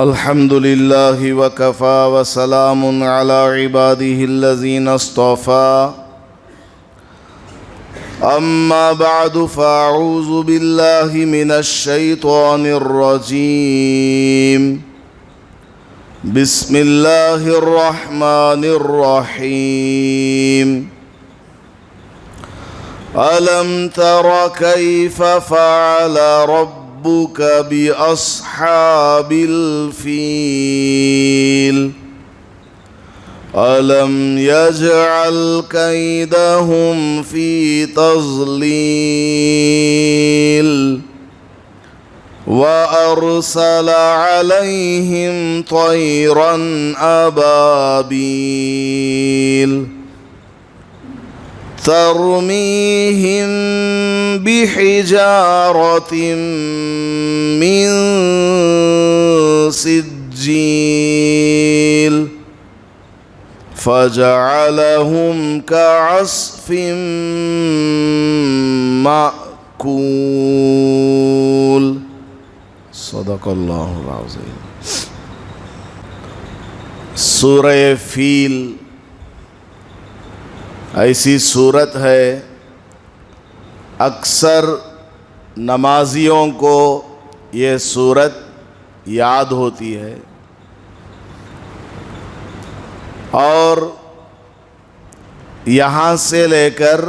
الحمد لله وكفى وسلام على عباده الذين اصطفى أما بعد فأعوذ بالله من الشيطان الرجيم بسم الله الرحمن الرحيم ألم تر كيف فعل ربك بأصحاب الفيل ألم يجعل كيدهم في تضليل وأرسل عليهم طيرا أبابيل ترميهم بحجارة من سجيل فجعلهم كعصف مأكول صدق اللہ العظیم۔ سورہ فیل ایسی صورت ہے اکثر نمازیوں کو یہ صورت یاد ہوتی ہے، اور یہاں سے لے کر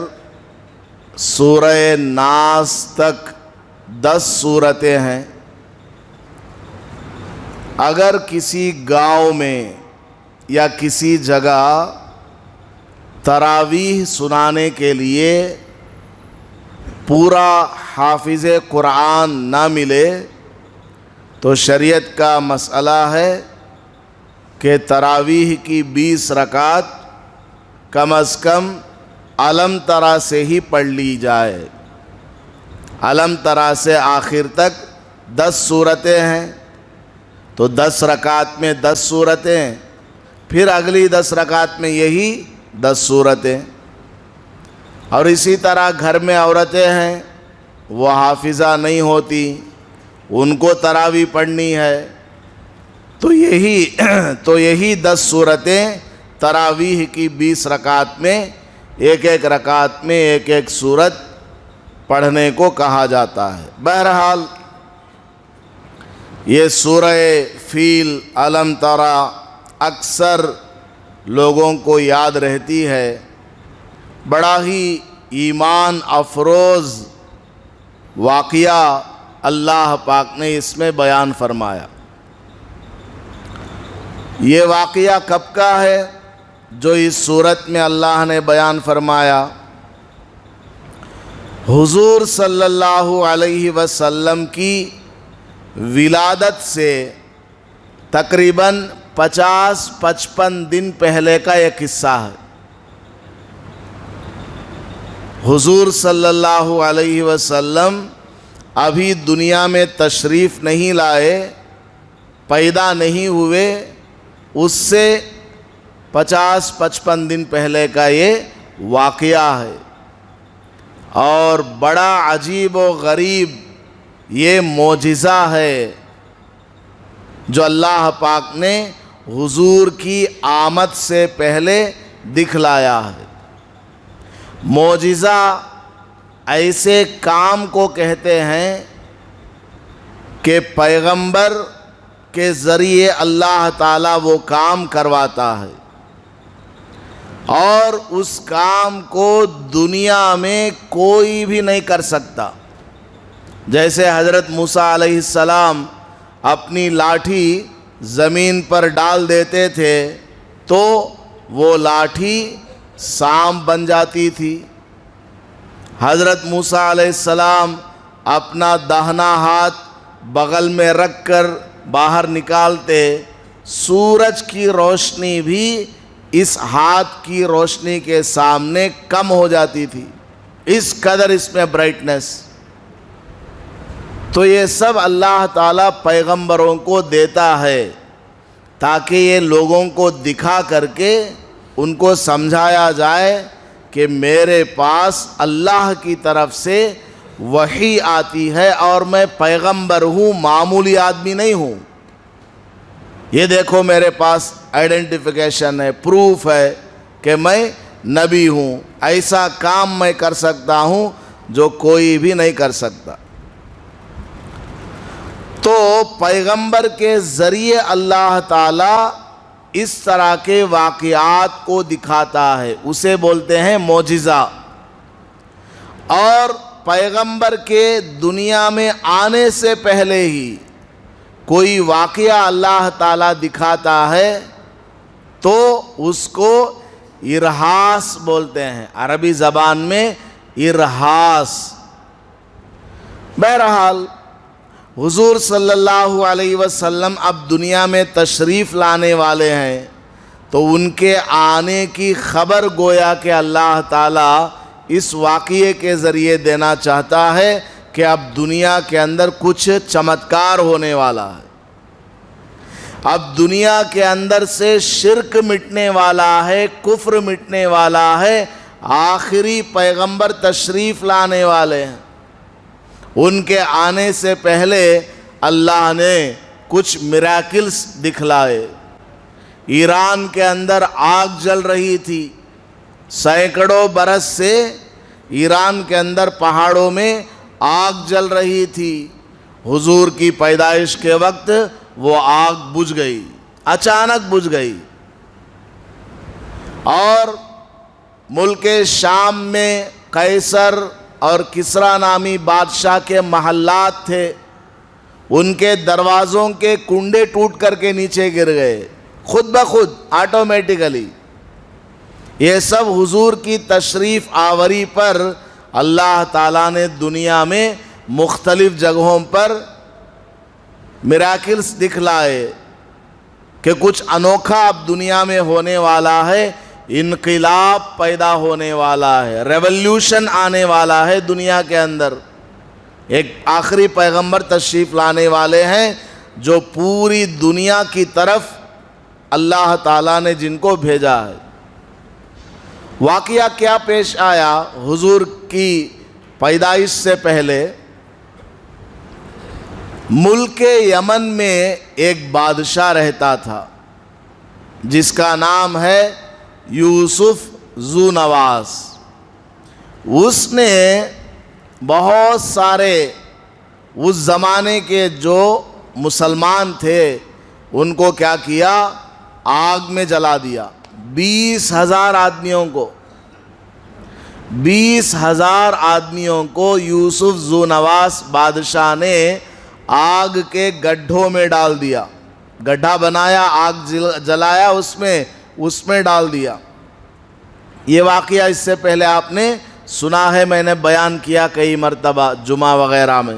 سورہ ناس تک 10 صورتیں ہیں۔ اگر کسی گاؤں میں یا کسی جگہ تراویح سنانے کے لیے پورا حافظ قرآن نہ ملے تو شریعت کا مسئلہ ہے کہ تراویح کی 20 رکعت کم از کم علم ترا سے ہی پڑھ لی جائے۔ علم ترا سے آخر تک 10 صورتیں ہیں، تو 10 رکعت میں 10 صورتیں، پھر اگلی 10 رکعت میں یہی 10 صورتیں۔ اور اسی طرح گھر میں عورتیں ہیں، وہ حافظہ نہیں ہوتی، ان کو تراویح پڑھنی ہے، تو یہی 10 صورتیں تراویح کی 20 رکعت میں ایک ایک رکعت میں ایک ایک صورت پڑھنے کو کہا جاتا ہے۔ بہرحال یہ سورہ فیل علم ترا اکثر لوگوں کو یاد رہتی ہے۔ بڑا ہی ایمان افروز واقعہ اللہ پاک نے اس میں بیان فرمایا۔ یہ واقعہ کب کا ہے جو اس صورت میں اللہ نے بیان فرمایا؟ حضور صلی اللہ علیہ وسلم کی ولادت سے تقریباً 50-55 دن پہلے کا ایک قصہ ہے۔ حضور صلی اللہ علیہ وسلم ابھی دنیا میں تشریف نہیں لائے، پیدا نہیں ہوئے، اس سے 50-55 دن پہلے کا یہ واقعہ ہے، اور بڑا عجیب و غریب یہ معجزہ ہے جو اللہ پاک نے حضور کی آمد سے پہلے دکھلایا ہے۔ معجزہ ایسے کام کو کہتے ہیں کہ پیغمبر کے ذریعے اللہ تعالیٰ وہ کام کرواتا ہے، اور اس کام کو دنیا میں کوئی بھی نہیں کر سکتا۔ جیسے حضرت موسیٰ علیہ السلام اپنی لاٹھی زمین پر ڈال دیتے تھے تو وہ لاٹھی سانپ بن جاتی تھی۔ حضرت موسیٰ علیہ السلام اپنا داہنا ہاتھ بغل میں رکھ کر باہر نکالتے، سورج کی روشنی بھی اس ہاتھ کی روشنی کے سامنے کم ہو جاتی تھی، اس قدر اس میں برائٹنس۔ تو یہ سب اللہ تعالیٰ پیغمبروں کو دیتا ہے تاکہ یہ لوگوں کو دکھا کر کے ان کو سمجھایا جائے کہ میرے پاس اللہ کی طرف سے وحی آتی ہے اور میں پیغمبر ہوں، معمولی آدمی نہیں ہوں۔ یہ دیکھو میرے پاس آئیڈینٹیفیکیشن ہے، پروف ہے کہ میں نبی ہوں، ایسا کام میں کر سکتا ہوں جو کوئی بھی نہیں کر سکتا۔ تو پیغمبر کے ذریعے اللہ تعالیٰ اس طرح کے واقعات کو دکھاتا ہے، اسے بولتے ہیں معجزہ۔ اور پیغمبر کے دنیا میں آنے سے پہلے ہی کوئی واقعہ اللہ تعالیٰ دکھاتا ہے تو اس کو ارہاس بولتے ہیں، عربی زبان میں ارہاس۔ بہرحال حضور صلی اللہ علیہ وسلم اب دنیا میں تشریف لانے والے ہیں، تو ان کے آنے کی خبر گویا کہ اللہ تعالیٰ اس واقعے کے ذریعے دینا چاہتا ہے کہ اب دنیا کے اندر کچھ چمتکار ہونے والا ہے، اب دنیا کے اندر سے شرک مٹنے والا ہے، کفر مٹنے والا ہے، آخری پیغمبر تشریف لانے والے ہیں۔ ان کے آنے سے پہلے اللہ نے کچھ میراکلز دکھلائے۔ ایران کے اندر آگ جل رہی تھی، سینکڑوں برس سے ایران کے اندر پہاڑوں میں آگ جل رہی تھی۔ حضور کی پیدائش کے وقت وہ آگ بجھ گئی، اچانک بجھ گئی۔ اور ملک شام میں قیصر اور کسریٰ نامی بادشاہ کے محلات تھے، ان کے دروازوں کے کنڈے ٹوٹ کر کے نیچے گر گئے، خود بخود، آٹومیٹیکلی۔ یہ سب حضور کی تشریف آوری پر اللہ تعالیٰ نے دنیا میں مختلف جگہوں پر میراکلز دکھلائے کہ کچھ انوکھا اب دنیا میں ہونے والا ہے، انقلاب پیدا ہونے والا ہے، ریولوشن آنے والا ہے دنیا کے اندر۔ ایک آخری پیغمبر تشریف لانے والے ہیں جو پوری دنیا کی طرف اللہ تعالیٰ نے جن کو بھیجا ہے۔ واقعہ کیا پیش آیا؟ حضور کی پیدائش سے پہلے ملک یمن میں ایک بادشاہ رہتا تھا جس کا نام ہے یوسف ذو نواس۔ اس نے بہت سارے اس زمانے کے جو مسلمان تھے ان کو کیا کیا؟ آگ میں جلا دیا۔ 20,000 آدمیوں کو 20,000 آدمیوں کو یوسف ذو نواس بادشاہ نے آگ کے گڈھوں میں ڈال دیا، گڈھا بنایا، آگ جلایا، اس میں ڈال دیا۔ یہ واقعہ اس سے پہلے آپ نے سنا ہے، میں نے بیان کیا کئی مرتبہ جمعہ وغیرہ میں۔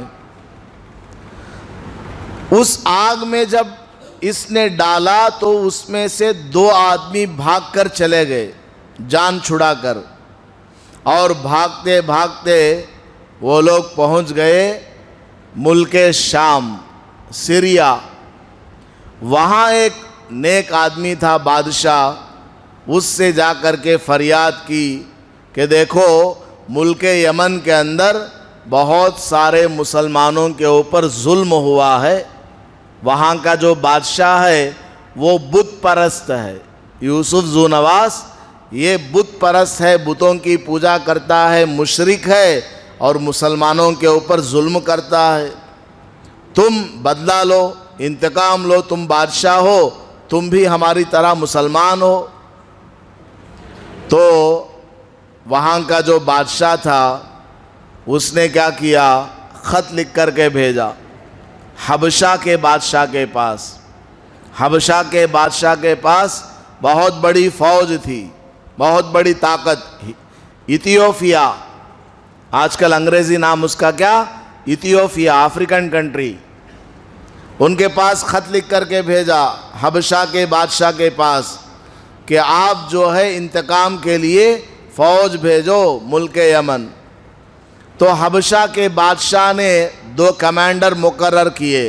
اس آگ میں جب اس نے ڈالا تو اس میں سے 2 آدمی بھاگ کر چلے گئے، جان چھڑا کر، اور بھاگتے بھاگتے وہ لوگ پہنچ گئے ملک شام، سیریا۔ وہاں ایک نیک آدمی تھا بادشاہ، اس سے جا کر کے فریاد کی کہ دیکھو ملک یمن کے اندر بہت سارے مسلمانوں کے اوپر ظلم ہوا ہے، وہاں کا جو بادشاہ ہے وہ بت پرست ہے، یوسف ذو نواس یہ بت پرست ہے، بتوں کی پوجا کرتا ہے، مشرک ہے اور مسلمانوں کے اوپر ظلم کرتا ہے۔ تم بدلہ لو، انتقام لو، تم بادشاہ ہو، تم بھی ہماری طرح مسلمان ہو۔ تو وہاں کا جو بادشاہ تھا اس نے کیا کیا؟ خط لکھ کر کے بھیجا حبشہ کے بادشاہ کے پاس۔ حبشہ کے بادشاہ کے پاس بہت بڑی فوج تھی، بہت بڑی طاقت۔ ایتھیوپیا، آج کل انگریزی نام اس کا کیا؟ Ethiopia, African country. ان کے پاس خط لکھ کر کے بھیجا حبشہ کے بادشاہ کے پاس کہ آپ جو ہے انتقام کے لیے فوج بھیجو ملک یمن۔ تو حبشہ کے بادشاہ نے 2 کمانڈر مقرر کیے،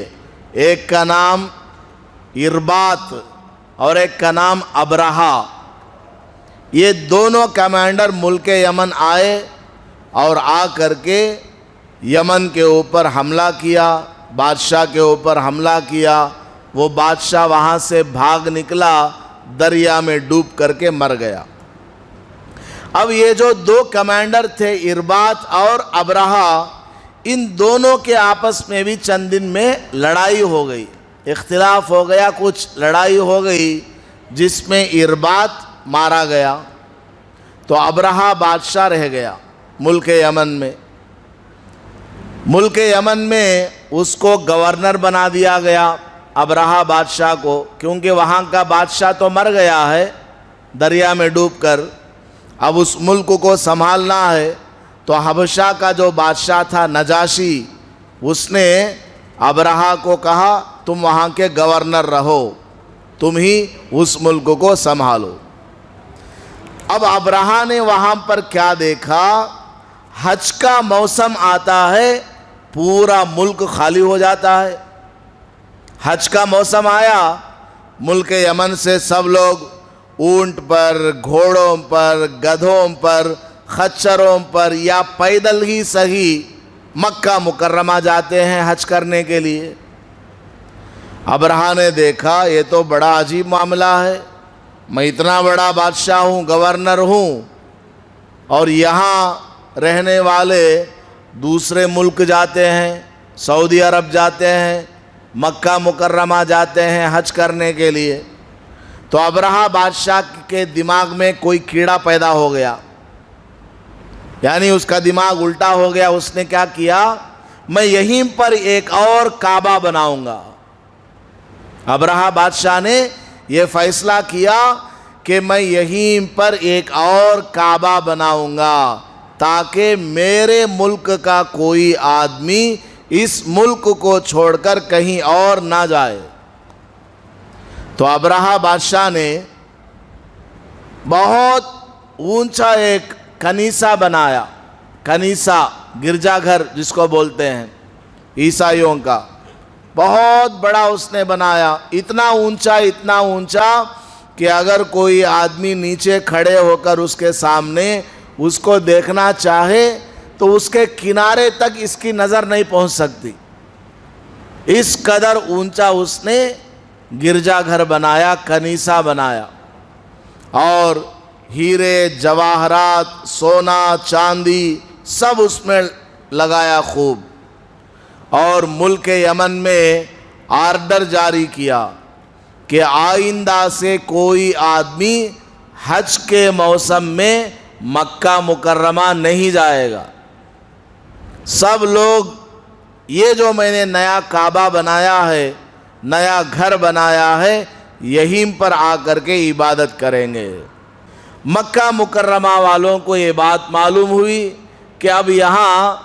ایک کا نام اربات اور ایک کا نام ابرہا۔ یہ دونوں کمانڈر ملک یمن آئے اور آ کر کے یمن کے اوپر حملہ کیا، بادشاہ کے اوپر حملہ کیا، وہ بادشاہ وہاں سے بھاگ نکلا، دریا میں ڈوب کر کے مر گیا۔ اب یہ جو دو کمانڈر تھے ارباط اور ابرہہ، ان دونوں کے آپس میں بھی چند دن میں لڑائی ہو گئی، اختلاف ہو گیا، کچھ لڑائی ہو گئی جس میں ارباط مارا گیا، تو ابرہہ بادشاہ رہ گیا ملک یمن میں۔ ملک یمن میں اس کو گورنر بنا دیا گیا، ابرہہ بادشاہ کو، کیونکہ وہاں کا بادشاہ تو مر گیا ہے دریا میں ڈوب کر، اب اس ملک کو سنبھالنا ہے۔ تو حبشہ کا جو بادشاہ تھا نجاشی، اس نے ابرہہ کو کہا تم وہاں کے گورنر رہو، تم ہی اس ملک کو سنبھالو۔ اب ابرہہ نے وہاں پر کیا دیکھا، حج کا موسم آتا ہے پورا ملک خالی ہو جاتا ہے۔ حج کا موسم آیا، ملک یمن سے سب لوگ اونٹ پر، گھوڑوں پر، گدھوں پر، خچروں پر یا پیدل ہی صحیح مکہ مکرمہ جاتے ہیں حج کرنے کے لیے۔ ابرہہ نے دیکھا یہ تو بڑا عجیب معاملہ ہے، میں اتنا بڑا بادشاہ ہوں، گورنر ہوں، اور یہاں رہنے والے دوسرے ملک جاتے ہیں، سعودی عرب جاتے ہیں، مکہ مکرمہ جاتے ہیں حج کرنے کے لیے۔ تو ابرہہ بادشاہ کے دماغ میں کوئی کیڑا پیدا ہو گیا، یعنی اس کا دماغ الٹا ہو گیا۔ اس نے کیا کیا، میں یہیں پر ایک اور کعبہ بناؤں گا۔ ابرہہ بادشاہ نے یہ فیصلہ کیا کہ میں یہیں پر ایک اور کعبہ بناؤں گا تاکہ میرے ملک کا کوئی آدمی اس ملک کو چھوڑ کر کہیں اور نہ جائے۔ تو ابرہہ بادشاہ نے بہت اونچا ایک کنیسہ بنایا، کنیسہ گرجا گھر جس کو بولتے ہیں عیسائیوں کا، بہت بڑا اس نے بنایا، اتنا اونچا کہ اگر کوئی آدمی نیچے کھڑے ہو کر اس کے سامنے اس کو دیکھنا چاہے تو اس کے کنارے تک اس کی نظر نہیں پہنچ سکتی، اس قدر اونچا اس نے گرجا گھر بنایا، کنیسہ بنایا، اور ہیرے جواہرات، سونا چاندی سب اس میں لگایا خوب، اور ملک یمن میں آرڈر جاری کیا کہ آئندہ سے کوئی آدمی حج کے موسم میں مکہ مکرمہ نہیں جائے گا۔ سب لوگ یہ جو میں نے نیا کعبہ بنایا ہے، نیا گھر بنایا ہے، یہیں پر آ کر کے عبادت کریں گے۔ مکہ مکرمہ والوں کو یہ بات معلوم ہوئی کہ اب یہاں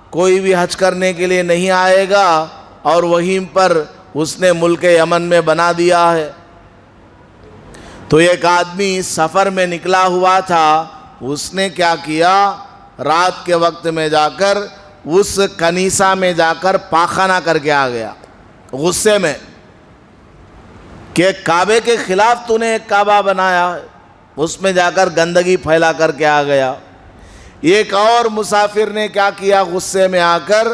کوئی بھی حج کرنے کے لیے نہیں آئے گا، اور وہیں پر اس نے ملک یمن میں بنا دیا ہے۔ تو ایک آدمی سفر میں نکلا ہوا تھا، اس نے کیا کیا، رات کے وقت میں جا کر اس کنیسہ میں جا کر پاخانہ کر کے آ گیا، غصے میں کہ کعبے کے خلاف تو نے ایک کعبہ بنایا ہے، اس میں جا کر گندگی پھیلا کر کے آ گیا۔ ایک اور مسافر نے کیا کیا، غصے میں آ کر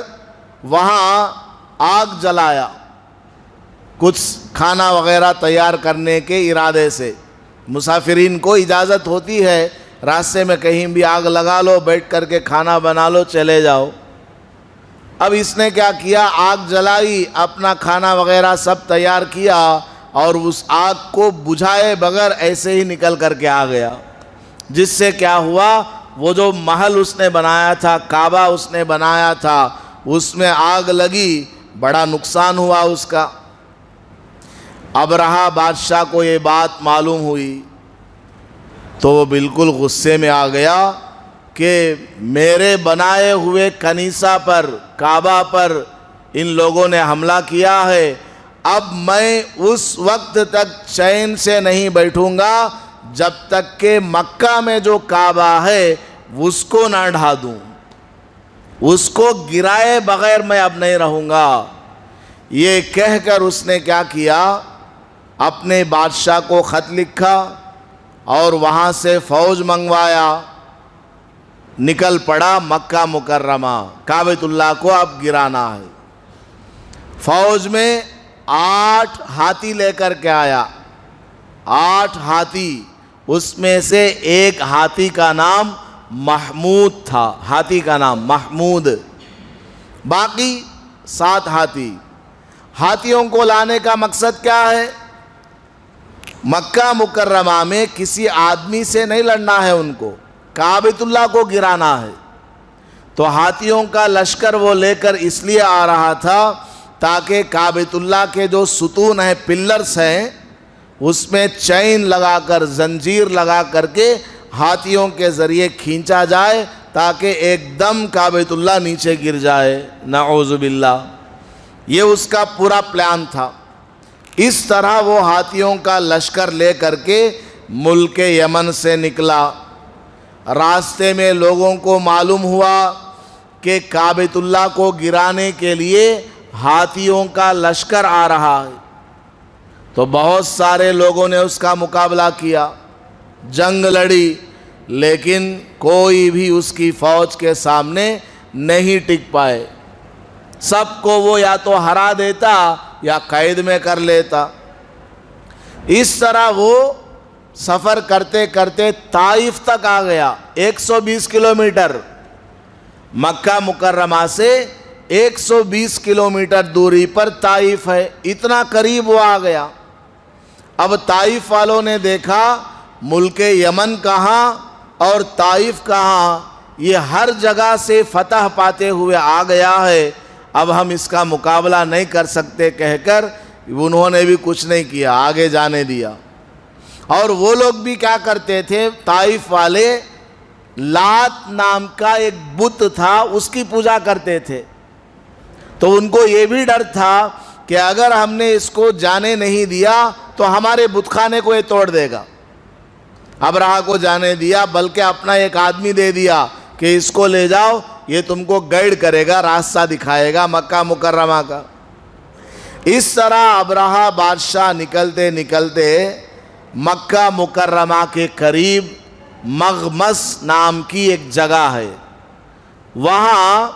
وہاں آگ جلایا، کچھ کھانا وغیرہ تیار کرنے کے ارادے سے۔ مسافرین کو اجازت ہوتی ہے راستے میں کہیں بھی آگ لگا لو، بیٹھ کر کے کھانا بنا لو، چلے جاؤ۔ اب اس نے کیا کیا، آگ جلائی، اپنا کھانا وغیرہ سب تیار کیا، اور اس آگ کو بجھائے بغیر ایسے ہی نکل کر کے آ گیا، جس سے کیا ہوا، وہ جو محل اس نے بنایا تھا، کعبہ اس نے بنایا تھا، اس میں آگ لگی، بڑا نقصان ہوا اس کا۔ ابرہہ بادشاہ کو یہ بات معلوم ہوئی تو وہ بالکل غصے میں آ گیا کہ میرے بنائے ہوئے کنیسہ پر، کعبہ پر ان لوگوں نے حملہ کیا ہے، اب میں اس وقت تک چین سے نہیں بیٹھوں گا جب تک کہ مکہ میں جو کعبہ ہے اس کو نہ ڈھا دوں، اس کو گرائے بغیر میں اب نہیں رہوں گا۔ یہ کہہ کر اس نے کیا کیا، اپنے بادشاہ کو خط لکھا اور وہاں سے فوج منگوایا، نکل پڑا مکہ مکرمہ، کعبۃ اللہ کو اب گرانا ہے۔ فوج میں 8 ہاتھی لے کر کے آیا، 8 ہاتھی، اس میں سے ایک ہاتھی کا نام محمود تھا، ہاتھی کا نام محمود، باقی 7 ہاتھی۔ ہاتھیوں کو لانے کا مقصد کیا ہے؟ مکہ مکرمہ میں کسی آدمی سے نہیں لڑنا ہے، ان کو کعبۃ اللہ کو گرانا ہے۔ تو ہاتھیوں کا لشکر وہ لے کر اس لیے آ رہا تھا تاکہ کعبۃ اللہ کے جو ستون ہیں، پلرز ہیں، اس میں چین لگا کر، زنجیر لگا کر کے ہاتھیوں کے ذریعے کھینچا جائے تاکہ ایک دم کعبۃ اللہ نیچے گر جائے، نعوذ باللہ۔ یہ اس کا پورا پلان تھا۔ اس طرح وہ ہاتھیوں کا لشکر لے کر کے ملک یمن سے نکلا۔ راستے میں لوگوں کو معلوم ہوا کہ کعبۃ اللہ کو گرانے کے لیے ہاتھیوں کا لشکر آ رہا ہے، تو بہت سارے لوگوں نے اس کا مقابلہ کیا، جنگ لڑی، لیکن کوئی بھی اس کی فوج کے سامنے نہیں ٹک پائے۔ سب کو وہ یا تو ہرا دیتا یا قید میں کر لیتا۔ اس طرح وہ سفر کرتے کرتے طائف تک آ گیا۔ 120 کلومیٹر، مکہ مکرمہ سے 120 کلومیٹر دوری پر طائف ہے، اتنا قریب وہ آ گیا۔ اب طائف والوں نے دیکھا ملک یمن کہاں اور طائف کہاں، یہ ہر جگہ سے فتح پاتے ہوئے آ گیا ہے، اب ہم اس کا مقابلہ نہیں کر سکتے کہہ کر انہوں نے بھی کچھ نہیں کیا، آگے جانے دیا۔ اور وہ لوگ بھی کیا کرتے تھے، طائف والے لات نام کا ایک بت تھا، اس کی پوجا کرتے تھے۔ تو ان کو یہ بھی ڈر تھا کہ اگر ہم نے اس کو جانے نہیں دیا تو ہمارے بت خانے کو یہ توڑ دے گا۔ ابرہہ کو جانے دیا، بلکہ اپنا ایک آدمی دے دیا کہ اس کو لے جاؤ، یہ تم کو گائیڈ کرے گا، راستہ دکھائے گا مکہ مکرمہ کا۔ اس طرح ابرہہ بادشاہ نکلتے نکلتے مکہ مکرمہ کے قریب مغمس نام کی ایک جگہ ہے، وہاں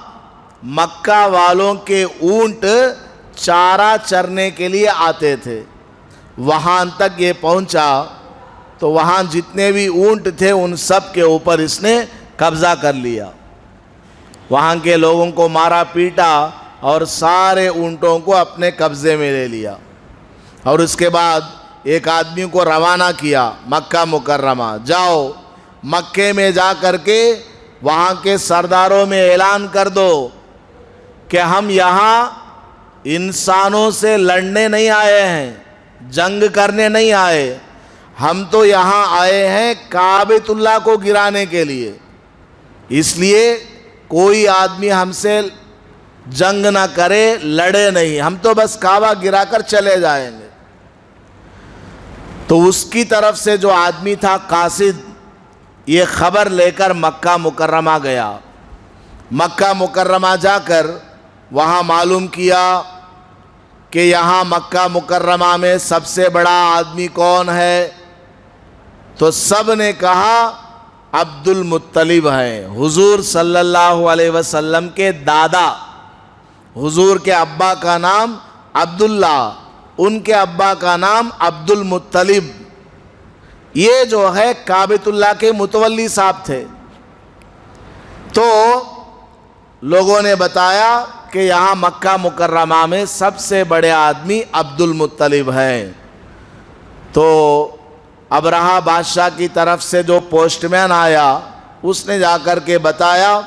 مکہ والوں کے اونٹ چارہ چرنے کے لیے آتے تھے۔ وہاں تک یہ پہنچا تو وہاں جتنے بھی اونٹ تھے ان سب کے اوپر اس نے قبضہ کر لیا، وہاں کے لوگوں کو مارا پیٹا اور سارے اونٹوں کو اپنے قبضے میں لے لیا۔ اور اس کے بعد ایک آدمی کو روانہ کیا مکہ مکرمہ، جاؤ مکے میں جا کر کے وہاں کے سرداروں میں اعلان کر دو کہ ہم یہاں انسانوں سے لڑنے نہیں آئے ہیں، جنگ کرنے نہیں آئے، ہم تو یہاں آئے ہیں کعبۃ اللہ کو گرانے کے لیے، اس لیے کوئی آدمی ہم سے جنگ نہ کرے، لڑے نہیں، ہم تو بس کعبہ گرا کر چلے جائیں گے۔ تو اس کی طرف سے جو آدمی تھا قاصد، یہ خبر لے کر مکہ مکرمہ گیا۔ مکہ مکرمہ جا کر وہاں معلوم کیا کہ یہاں مکہ مکرمہ میں سب سے بڑا آدمی کون ہے، تو سب نے کہا عبد المطلب ہیں، حضور صلی اللہ علیہ وسلم کے دادا، حضور کے ابا کا نام عبداللہ، ان کے ابا کا نام عبد المطلب، یہ جو ہے کعبۃ اللہ کے متولی صاحب تھے۔ تو لوگوں نے بتایا کہ یہاں مکہ مکرمہ میں سب سے بڑے آدمی عبد المطلب ہیں۔ تو ابرہہ بادشاہ کی طرف سے جو پوسٹ مین آیا، اس نے جا کر کے بتایا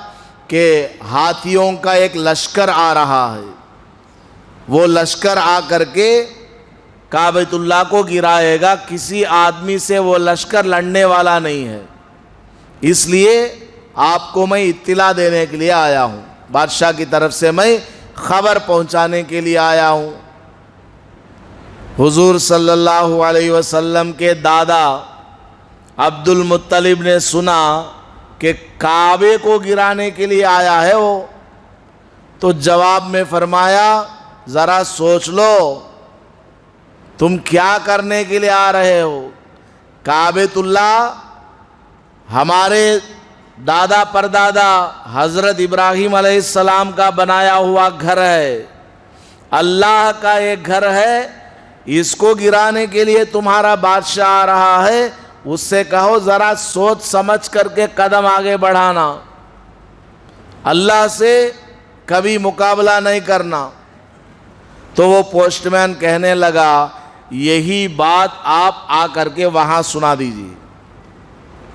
کہ ہاتھیوں کا ایک لشکر آ رہا ہے، وہ لشکر آ کر کے کعبۃ اللہ کو گرائے گا، کسی آدمی سے وہ لشکر لڑنے والا نہیں ہے، اس لیے آپ کو میں اطلاع دینے کے لیے آیا ہوں، بادشاہ کی طرف سے میں خبر پہنچانے کے لیے آیا ہوں۔ حضور صلی اللہ علیہ وسلم کے دادا عبد المطلب نے سنا کہ کعبے کو گرانے کے لیے آیا ہے وہ، تو جواب میں فرمایا ذرا سوچ لو تم کیا کرنے کے لیے آ رہے ہو۔ کعبۃ اللہ ہمارے دادا پردادا حضرت ابراہیم علیہ السلام کا بنایا ہوا گھر ہے، اللہ کا ایک گھر ہے، اس کو گرانے کے لیے تمہارا بادشاہ آ رہا ہے، اس سے کہو ذرا سوچ سمجھ کر کے قدم آگے بڑھانا، اللہ سے کبھی مقابلہ نہیں کرنا۔ تو وہ پوسٹ مین کہنے لگا یہی بات آپ آ کر کے وہاں سنا دیجیے،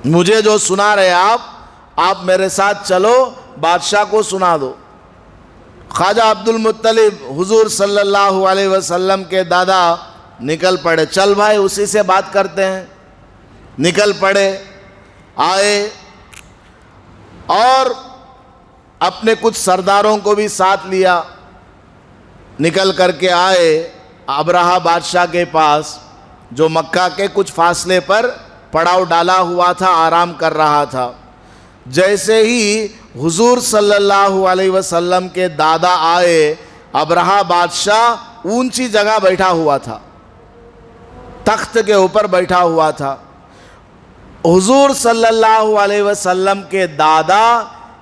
مجھے جو سنا رہے آپ میرے ساتھ چلو، بادشاہ کو سنا دو۔ خواجہ عبد المطلب حضور صلی اللہ علیہ وسلم کے دادا نکل پڑے، چل بھائی اسی سے بات کرتے ہیں۔ نکل پڑے، آئے اور اپنے کچھ سرداروں کو بھی ساتھ لیا، نکل کر کے آئے ابرہہ بادشاہ کے پاس، جو مکہ کے کچھ فاصلے پر پڑاؤ ڈالا ہوا تھا، آرام کر رہا تھا۔ جیسے ہی حضور صلی اللہ علیہ وسلم کے دادا آئے، ابرہہ بادشاہ اونچی جگہ بیٹھا ہوا تھا، تخت کے اوپر بیٹھا ہوا تھا۔ حضور صلی اللہ علیہ وسلم کے دادا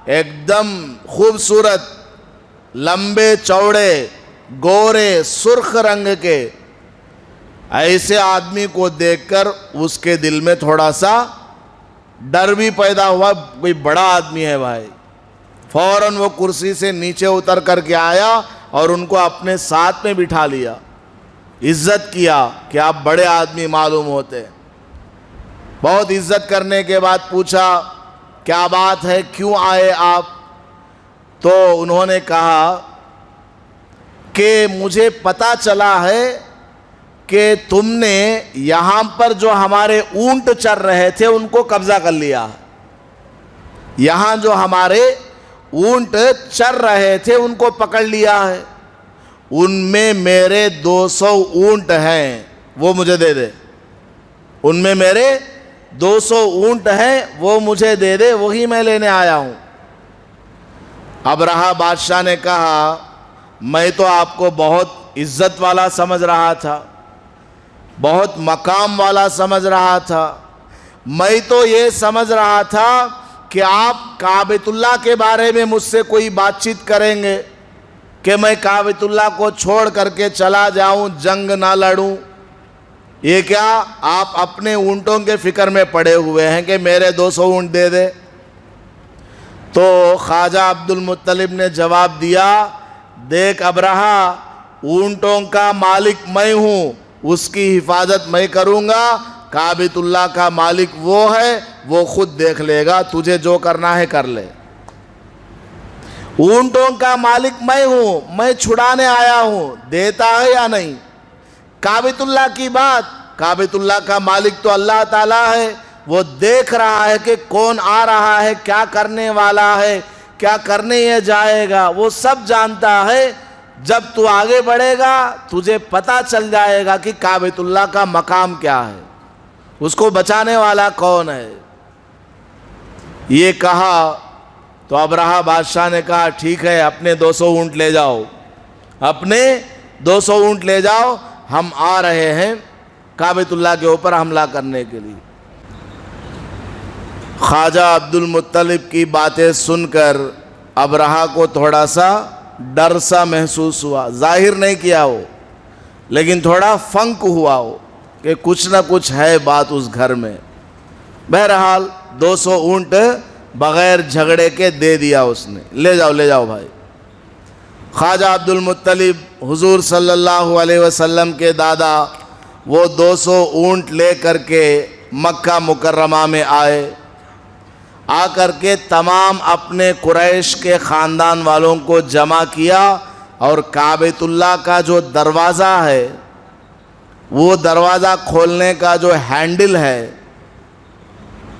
ایک دم خوبصورت، لمبے چوڑے، گورے، سرخ رنگ کے، ایسے آدمی کو دیکھ کر اس کے دل میں تھوڑا سا ڈر بھی پیدا ہوا، کوئی بڑا آدمی ہے بھائی۔ فوراً وہ کرسی سے نیچے اتر کر کے آیا اور ان کو اپنے ساتھ میں بٹھا لیا، عزت کیا کہ آپ بڑے آدمی معلوم ہوتے۔ بہت عزت کرنے کے بعد پوچھا کیا بات ہے، کیوں آئے آپ؟ تو انہوں نے کہا کہ مجھے پتا چلا ہے کہ تم نے یہاں پر جو ہمارے اونٹ چر رہے تھے ان کو قبضہ کر لیا، یہاں جو ہمارے اونٹ چر رہے تھے ان کو پکڑ لیا ہے، ان میں میرے 200 اونٹ ہیں، وہ مجھے دے دے، ان میں میرے 200 اونٹ ہیں، وہ مجھے دے دے، وہی میں لینے آیا ہوں۔ ابرہہ بادشاہ نے کہا میں تو آپ کو بہت عزت والا سمجھ رہا تھا، بہت مقام والا سمجھ رہا تھا، میں تو یہ سمجھ رہا تھا کہ آپ کعبۃ اللہ کے بارے میں مجھ سے کوئی بات چیت کریں گے کہ میں کعبۃ اللہ کو چھوڑ کر کے چلا جاؤں، جنگ نہ لڑوں۔ یہ کیا آپ اپنے اونٹوں کے فکر میں پڑے ہوئے ہیں کہ میرے 200 اونٹ دے دے؟ تو خواجہ عبد المطلب نے جواب دیا دیکھ ابرہہ، اونٹوں کا مالک میں ہوں، اس کی حفاظت میں کروں گا، کعبۃ اللہ کا مالک وہ ہے، وہ خود دیکھ لے گا، تجھے جو کرنا ہے کر لے۔ اونٹوں کا مالک میں ہوں، میں چھڑانے آیا ہوں، دیتا ہے یا نہیں؟ کعبۃ اللہ کی بات، کعبۃ اللہ کا مالک تو اللہ تعالیٰ ہے، وہ دیکھ رہا ہے کہ کون آ رہا ہے، کیا کرنے والا ہے، کیا کرنے یہ جائے گا، وہ سب جانتا ہے۔ جب تو آگے بڑھے گا تجھے پتہ چل جائے گا کہ کعبۃ اللہ کا مقام کیا ہے، اس کو بچانے والا کون ہے۔ یہ کہا تو ابرہہ بادشاہ نے کہا ٹھیک ہے، اپنے 200 اونٹ لے جاؤ، اپنے 200 اونٹ لے جاؤ، ہم آ رہے ہیں کعبۃ اللہ کے اوپر حملہ کرنے کے لیے۔ خواجہ عبد المطلب کی باتیں سن کر ابرہہ کو تھوڑا سا ڈر سا محسوس ہوا، ظاہر نہیں کیا وہ، لیکن تھوڑا فنک ہوا وہ کہ کچھ نہ کچھ ہے بات اس گھر میں۔ بہرحال 200 اونٹ بغیر جھگڑے کے دے دیا اس نے، لے جاؤ لے جاؤ بھائی۔ خواجہ عبد المطلب حضور صلی اللہ علیہ وسلم کے دادا وہ 200 اونٹ لے کر کے مکہ مکرمہ میں آئے، آ کر کے تمام اپنے قریش کے خاندان والوں کو جمع کیا، اور کعبۃ اللہ کا جو دروازہ ہے، وہ دروازہ کھولنے کا جو ہینڈل ہے،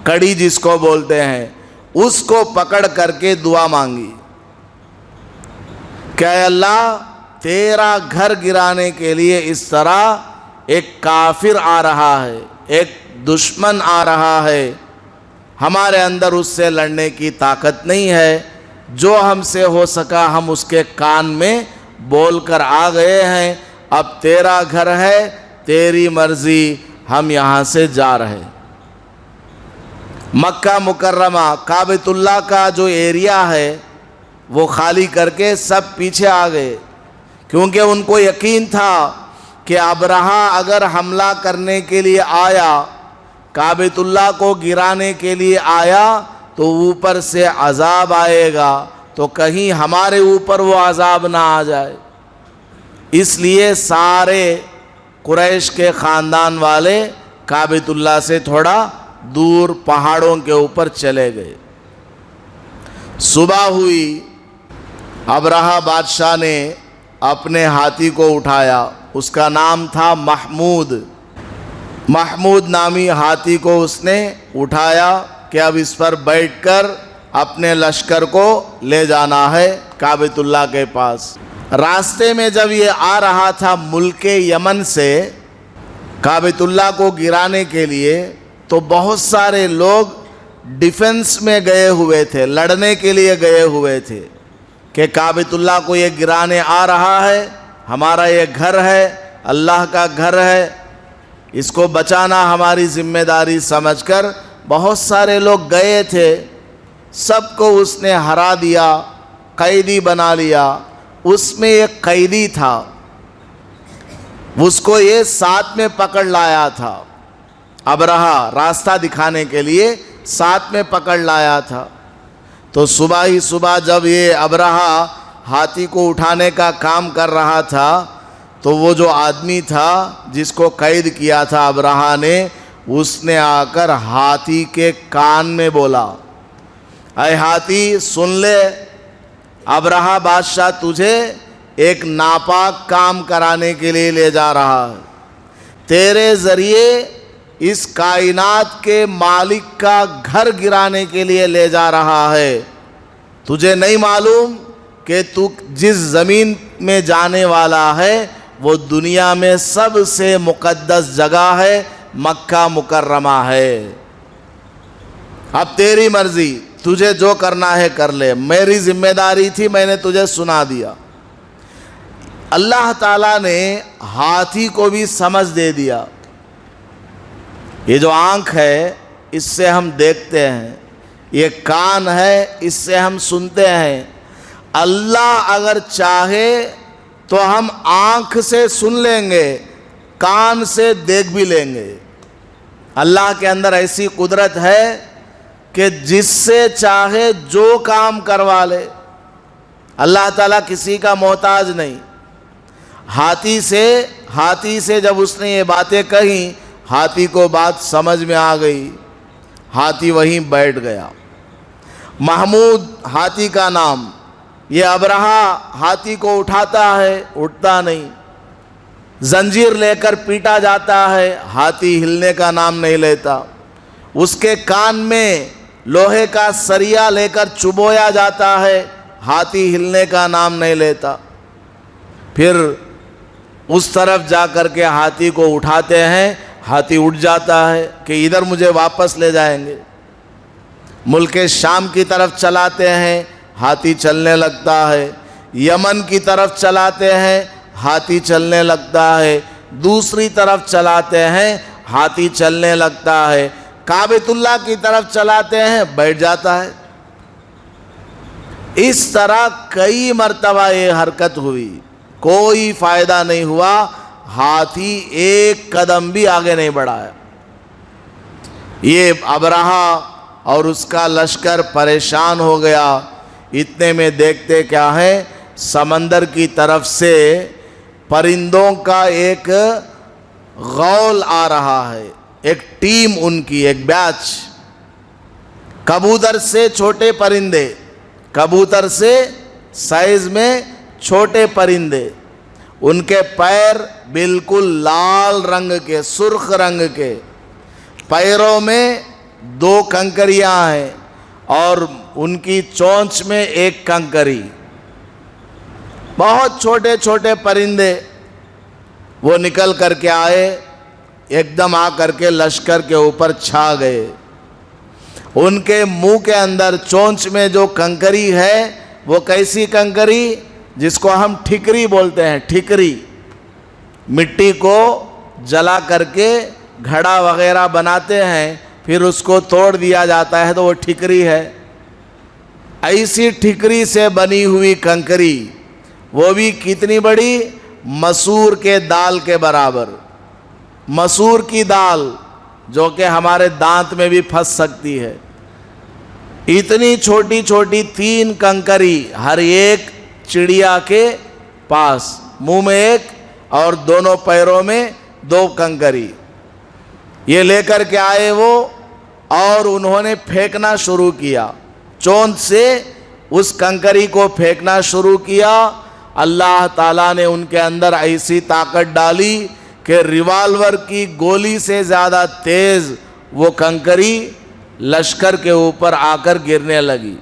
کڑی جس کو بولتے ہیں، اس کو پکڑ کر کے دعا مانگی کہ اے اللہ تیرا گھر گرانے کے لیے اس طرح ایک کافر آ رہا ہے، ایک دشمن آ رہا ہے، ہمارے اندر اس سے لڑنے کی طاقت نہیں ہے، جو ہم سے ہو سکا ہم اس کے کان میں بول کر آ گئے ہیں، اب تیرا گھر ہے، تیری مرضی، ہم یہاں سے جا رہے۔ مکہ مکرمہ کعبۃ اللہ کا جو ایریا ہے وہ خالی کر کے سب پیچھے آ گئے، کیونکہ ان کو یقین تھا کہ ابرہہ اگر حملہ کرنے کے لیے آیا، کعبۃ اللہ کو گرانے کے لیے آیا، تو اوپر سے عذاب آئے گا، تو کہیں ہمارے اوپر وہ عذاب نہ آ جائے۔ اس لیے سارے قریش کے خاندان والے کعبۃ اللہ سے تھوڑا دور پہاڑوں کے اوپر چلے گئے۔ صبح ہوئی، ابرہہ بادشاہ نے اپنے ہاتھی کو اٹھایا، اس کا نام تھا محمود۔ محمود نامی ہاتھی کو اس نے اٹھایا کہ اب اس پر بیٹھ کر اپنے لشکر کو لے جانا ہے کعبۃ اللہ کے پاس۔ راستے میں جب یہ آ رہا تھا ملک یمن سے کعبۃ اللہ کو گرانے کے لیے، تو بہت سارے لوگ ڈیفنس میں گئے ہوئے تھے، لڑنے کے لیے گئے ہوئے تھے کہ کعبۃ اللہ کو یہ گرانے آ رہا ہے، ہمارا یہ گھر ہے، اللہ کا گھر ہے، اس کو بچانا ہماری ذمہ داری سمجھ کر بہت سارے لوگ گئے تھے۔ سب کو اس نے ہرا دیا، قیدی بنا لیا۔ اس میں ایک قیدی تھا، اس کو یہ ساتھ میں پکڑ لایا تھا، ابرہہ راستہ دکھانے کے لیے ساتھ میں پکڑ لایا تھا۔ تو صبح ہی صبح جب یہ ابرہہ ہاتھی کو اٹھانے کا کام کر رہا تھا، تو وہ جو آدمی تھا جس کو قید کیا تھا ابرہہ نے، اس نے آ کر ہاتھی کے کان میں بولا، اے ہاتھی سن لے، ابرہہ بادشاہ تجھے ایک ناپاک کام کرانے کے لیے لے جا رہا ہے، تیرے ذریعے اس کائنات کے مالک کا گھر گرانے کے لیے لے جا رہا ہے۔ تجھے نہیں معلوم کہ تو جس زمین میں جانے والا ہے وہ دنیا میں سب سے مقدس جگہ ہے، مکہ مکرمہ ہے۔ اب تیری مرضی، تجھے جو کرنا ہے کر لے، میری ذمہ داری تھی، میں نے تجھے سنا دیا۔ اللہ تعالیٰ نے ہاتھی کو بھی سمجھ دے دیا۔ یہ جو آنکھ ہے اس سے ہم دیکھتے ہیں، یہ کان ہے اس سے ہم سنتے ہیں۔ اللہ اگر چاہے تو ہم آنکھ سے سن لیں گے، کان سے دیکھ بھی لیں گے۔ اللہ کے اندر ایسی قدرت ہے کہ جس سے چاہے جو کام کروا لے۔ اللہ تعالیٰ کسی کا محتاج نہیں۔ ہاتھی سے جب اس نے یہ باتیں کہیں، ہاتھی کو بات سمجھ میں آ گئی، ہاتھی وہیں بیٹھ گیا۔ محمود ہاتھی کا نام، یہ ابرہہ ہاتھی کو اٹھاتا ہے، اٹھتا نہیں، زنجیر لے کر پیٹا جاتا ہے، ہاتھی ہلنے کا نام نہیں لیتا، اس کے کان میں لوہے کا سریا لے کر چبویا جاتا ہے، ہاتھی ہلنے کا نام نہیں لیتا۔ پھر اس طرف جا کر کے ہاتھی کو اٹھاتے ہیں، ہاتھی اٹھ جاتا ہے کہ ادھر مجھے واپس لے جائیں گے۔ ملک شام کی طرف چلاتے ہیں، ہاتھی چلنے لگتا ہے، یمن کی طرف چلاتے ہیں، ہاتھی چلنے لگتا ہے، دوسری طرف چلاتے ہیں، ہاتھی چلنے لگتا ہے، کعبۃ اللہ کی طرف چلاتے ہیں، بیٹھ جاتا ہے۔ اس طرح کئی مرتبہ یہ حرکت ہوئی، کوئی فائدہ نہیں ہوا، ہاتھی ایک قدم بھی آگے نہیں بڑھایا۔ یہ ابرہہ اور اس کا لشکر پریشان ہو گیا۔ اتنے میں دیکھتے کیا ہے، سمندر کی طرف سے پرندوں کا ایک غول آ رہا ہے، ایک ٹیم ان کی، ایک بیچ، کبوتر سے چھوٹے پرندے، کبوتر سے سائز میں چھوٹے پرندے، ان کے پیر بالکل لال رنگ کے، سرخ رنگ کے، پیروں میں 2 کنکریاں ہیں اور ان کی چونچ میں 1 کنکری، بہت چھوٹے چھوٹے پرندے۔ وہ نکل کر کے آئے، ایک دم آ کر کے لشکر کے اوپر چھا گئے۔ ان کے منہ کے اندر چونچ میں جو کنکری ہے، وہ کیسی کنکری؟ جس کو ہم ٹھکری بولتے ہیں، ٹھکری، مٹی کو جلا کر کے گھڑا وغیرہ بناتے ہیں، پھر اس کو توڑ دیا جاتا ہے تو وہ ٹھکری ہے۔ ایسی ٹھکری سے بنی ہوئی کنکری وہ بھی کتنی بڑی؟ مسور کے دال کے برابر. مسور کی دال جو کہ ہمارے دانت میں بھی پھنس سکتی ہے. اتنی چھوٹی چھوٹی 3 کنکری ہر ایک چڑیا کے پاس، منہ میں ایک اور دونوں پیروں میں 2 کنکری. یہ لے کر کے آئے وہ، اور انہوں نے پھینکنا شروع کیا. چونچ سے اس کنکری کو پھینکنا شروع کیا. اللہ تعالیٰ نے ان کے اندر ایسی طاقت ڈالی کہ ریوالور کی گولی سے زیادہ تیز وہ کنکری لشکر کے اوپر آ کر گرنے لگی.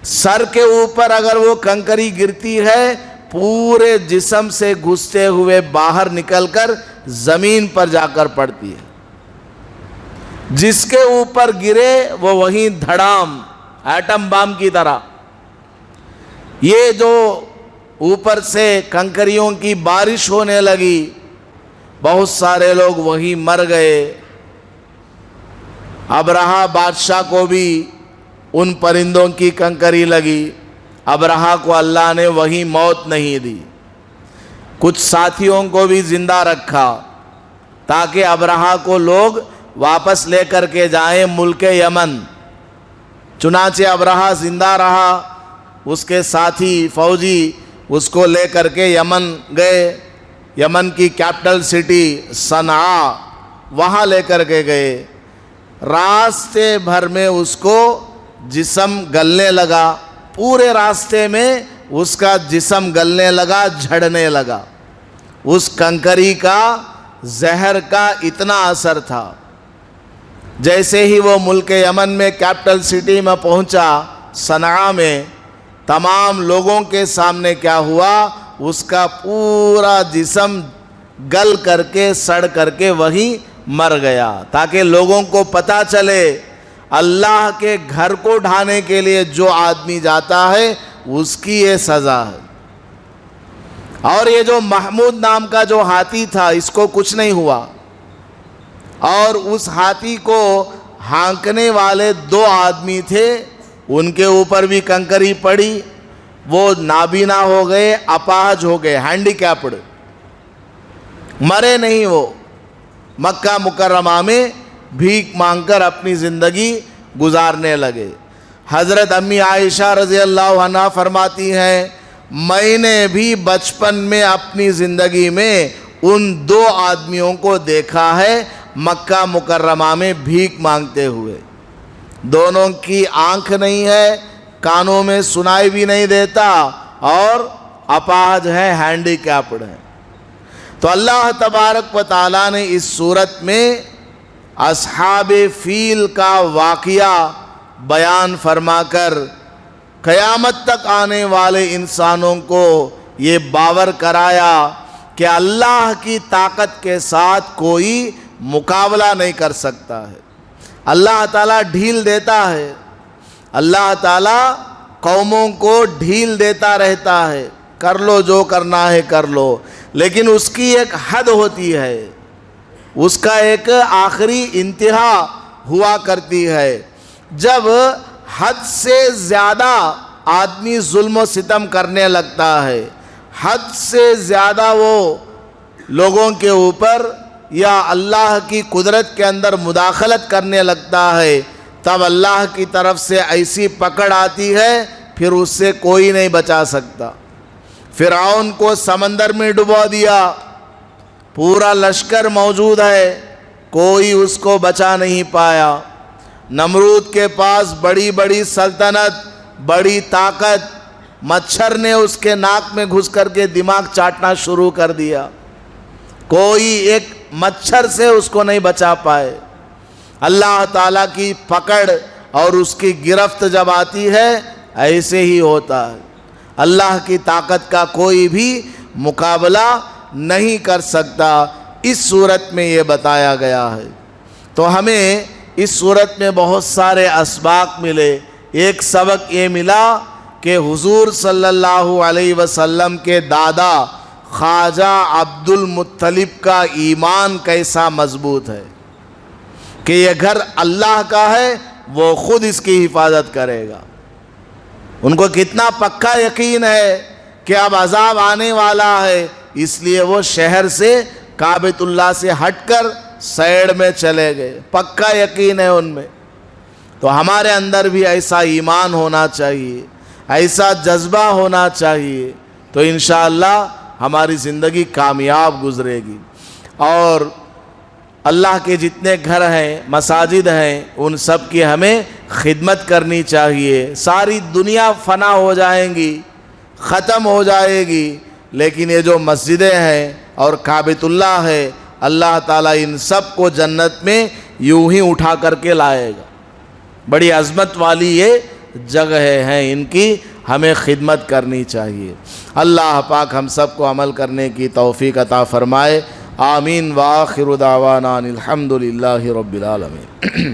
سر کے اوپر اگر وہ کنکری گرتی ہے، پورے جسم سے گھستے ہوئے باہر نکل کر زمین پر جا کر پڑتی ہے. جس کے اوپر گرے وہ وہیں دھڑام، ایٹم بام کی طرح. یہ جو اوپر سے کنکریوں کی بارش ہونے لگی، بہت سارے لوگ وہیں مر گئے. ابرہہ بادشاہ کو بھی ان پرندوں کی کنکری لگی. ابرہہ کو اللہ نے وہیں موت نہیں دی. کچھ ساتھیوں کو بھی زندہ رکھا تاکہ ابرہہ کو لوگ واپس لے کر کے جائیں ملک یمن. چنانچہ ابرہہ زندہ رہا، اس کے ساتھی فوجی اس کو لے کر کے یمن گئے. یمن کی کیپٹل سٹی صنعاء، وہاں لے کر کے گئے. راستے بھر میں اس کو جسم گلنے لگا. پورے راستے میں اس کا جسم گلنے لگا، جھڑنے لگا. اس کنکری کا زہر کا اتنا اثر تھا. جیسے ہی وہ ملک یمن میں کیپٹل سٹی میں پہنچا، صنعاء میں، تمام لوگوں کے سامنے کیا ہوا؟ اس کا پورا جسم گل کر کے سڑ کر کے وہیں مر گیا، تاکہ لوگوں کو پتہ چلے اللہ کے گھر کو ڈھانے کے لیے جو آدمی جاتا ہے اس کی یہ سزا ہے. اور یہ جو محمود نام کا جو ہاتھی تھا، اس کو کچھ نہیں ہوا. اور اس ہاتھی کو ہانکنے والے 2 آدمی تھے، ان کے اوپر بھی کنکری پڑی. وہ نابینا ہو گئے، اپاہج ہو گئے، ہینڈی کیپڈ. مرے نہیں. وہ مکہ مکرمہ میں بھیک مانگ کر اپنی زندگی گزارنے لگے. حضرت امی عائشہ رضی اللہ عنہا فرماتی ہیں، میں نے بھی بچپن میں اپنی زندگی میں ان 2 آدمیوں کو دیکھا ہے مکہ مکرمہ میں بھیک مانگتے ہوئے. دونوں کی آنکھ نہیں ہے، کانوں میں سنائی بھی نہیں دیتا، اور اپاہج ہے، ہینڈی کیپڈ ہے. تو اللہ تبارک و تعالیٰ نے اس صورت میں اصحاب فیل کا واقعہ بیان فرما کر قیامت تک آنے والے انسانوں کو یہ باور کرایا کہ اللہ کی طاقت کے ساتھ کوئی مقابلہ نہیں کر سکتا ہے. اللہ تعالیٰ ڈھیل دیتا ہے. اللہ تعالیٰ قوموں کو ڈھیل دیتا رہتا ہے، کر لو جو کرنا ہے کر لو، لیکن اس کی ایک حد ہوتی ہے، اس کا ایک آخری انتہا ہوا کرتی ہے. جب حد سے زیادہ آدمی ظلم و ستم کرنے لگتا ہے، حد سے زیادہ وہ لوگوں کے اوپر یا اللہ کی قدرت کے اندر مداخلت کرنے لگتا ہے، تب اللہ کی طرف سے ایسی پکڑ آتی ہے، پھر اس سے کوئی نہیں بچا سکتا. فرعون کو سمندر میں ڈبو دیا، پورا لشکر موجود ہے، کوئی اس کو بچا نہیں پایا. نمرود کے پاس بڑی بڑی سلطنت، بڑی طاقت، مچھر نے اس کے ناک میں گھس کر کے دماغ چاٹنا شروع کر دیا، کوئی ایک مچھر سے اس کو نہیں بچا پائے. اللہ تعالیٰ کی پکڑ اور اس کی گرفت جب آتی ہے، ایسے ہی ہوتا ہے. اللہ کی طاقت کا کوئی بھی مقابلہ نہیں کر سکتا. اس صورت میں یہ بتایا گیا ہے. تو ہمیں اس صورت میں بہت سارے اسباق ملے. ایک سبق یہ ملا کہ حضور صلی اللہ علیہ وسلم کے دادا خواجہ عبد المطلب کا ایمان کیسا مضبوط ہے کہ یہ گھر اللہ کا ہے، وہ خود اس کی حفاظت کرے گا. ان کو کتنا پکا یقین ہے کہ اب عذاب آنے والا ہے، اس لیے وہ شہر سے کعبۃ اللہ سے ہٹ کر سائیڈ میں چلے گئے، پکا یقین ہے ان میں۔ تو ہمارے اندر بھی ایسا ایمان ہونا چاہیے، ایسا جذبہ ہونا چاہیے، تو انشاءاللہ ہماری زندگی کامیاب گزرے گی۔ اور اللہ کے جتنے گھر ہیں، مساجد ہیں، ان سب کی ہمیں خدمت کرنی چاہیے۔ ساری دنیا فنا ہو جائیں گی، ختم ہو جائے گی، لیکن یہ جو مسجدیں ہیں اور کعبۃ اللہ ہے، اللہ تعالیٰ ان سب کو جنت میں یوں ہی اٹھا کر کے لائے گا۔ بڑی عظمت والی یہ جگہیں ہیں، ان کی ہمیں خدمت کرنی چاہیے۔ اللہ پاک ہم سب کو عمل کرنے کی توفیق عطا فرمائے۔ آمین وآخر دعوانا الحمد للہ رب العالمین۔